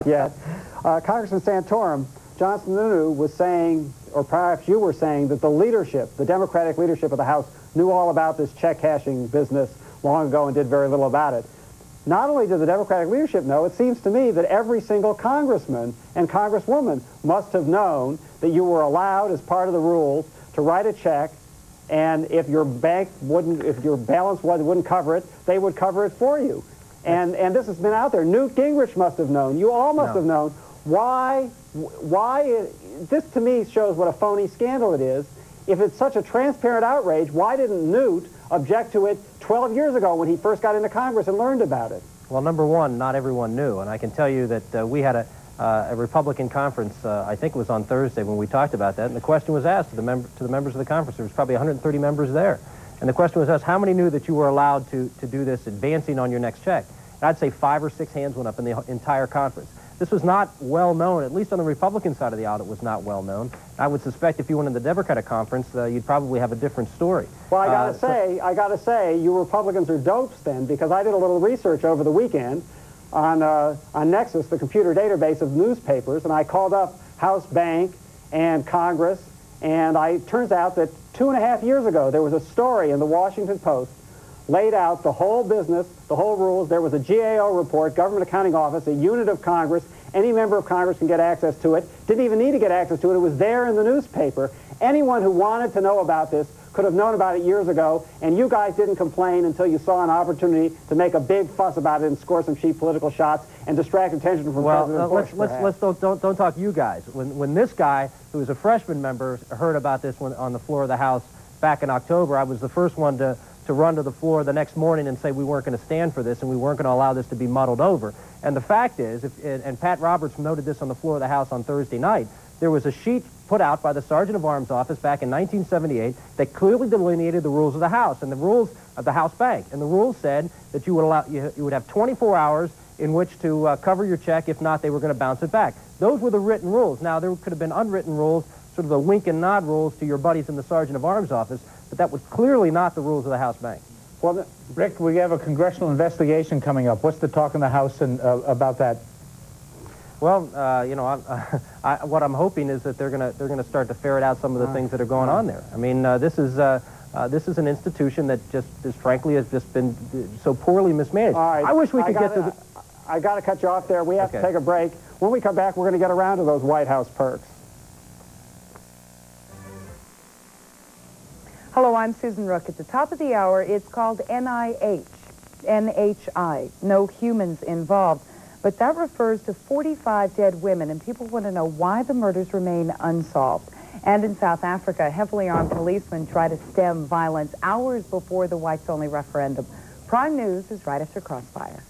yet. Congressman Santorum, John Sununu was saying, or perhaps you were saying, that the leadership, the Democratic leadership of the House, knew all about this check cashing business long ago and did very little about it. Not only did the Democratic leadership know, it seems to me that every single congressman and congresswoman must have known that you were allowed, as part of the rules, to write a check, and if your bank wouldn't, if your balance wouldn't cover it, they would cover it for you. And this has been out there. Newt Gingrich must have known. You all must have known. Why this to me shows what a phony scandal it is. If it's such a transparent outrage, why didn't Newt object to it 12 years ago when he first got into Congress and learned about it? Well, number one, not everyone knew, and I can tell you that we had a Republican conference, I think it was on Thursday when we talked about that, and the question was asked to the members of the conference. There was probably 130 members there, and the question was asked, how many knew that you were allowed to do this advancing on your next check? And I'd say 5 or 6 hands went up in the entire conference. This was not well known, at least on the Republican side of the aisle, it was not well known. I would suspect if you went in the Democratic conference, you'd probably have a different story. Well, I gotta say, you Republicans are dopes then, because I did a little research over the weekend on Nexus, the computer database of newspapers, and I called up House Bank and Congress, and it turns out that 2.5 years ago, there was a story in the Washington Post laid out the whole business, the whole rules. There was a GAO report, Government Accounting Office, a unit of Congress. Any member of Congress can get access to it. Didn't even need to get access to it. It was there in the newspaper. Anyone who wanted to know about this could have known about it years ago, and you guys didn't complain until you saw an opportunity to make a big fuss about it and score some cheap political shots and distract attention from President Bush. Let's don't talk you guys. When this guy, who was a freshman member, heard about this on the floor of the House back in October, I was the first one to run to the floor the next morning and say we weren't going to stand for this and we weren't going to allow this to be muddled over. And the fact is, and Pat Roberts noted this on the floor of the House on Thursday night, there was a sheet put out by the Sergeant of Arms Office back in 1978 that clearly delineated the rules of the House and the rules of the House Bank. And the rules said that you would have 24 hours in which to cover your check. If not, they were going to bounce it back. Those were the written rules. Now, there could have been unwritten rules, sort of the wink and nod rules to your buddies in the Sergeant of Arms Office, but that was clearly not the rules of the House Bank. Well, Rick, we have a congressional investigation coming up. What's the talk in the House about that? Well, you know, what I'm hoping is that they're gonna start to ferret out some of the things that are going on there. I mean, this is an institution that frankly has just been so poorly mismanaged. All right. I wish we could get to. I got to cut you off there. We have to take a break. When we come back, we're going to get around to those White House perks. Hello, I'm Susan Rook. At the top of the hour, it's called NIH, NHI, no humans involved. But that refers to 45 dead women, and people want to know why the murders remain unsolved. And in South Africa, heavily armed policemen try to stem violence hours before the whites-only referendum. Prime News is right after Crossfire.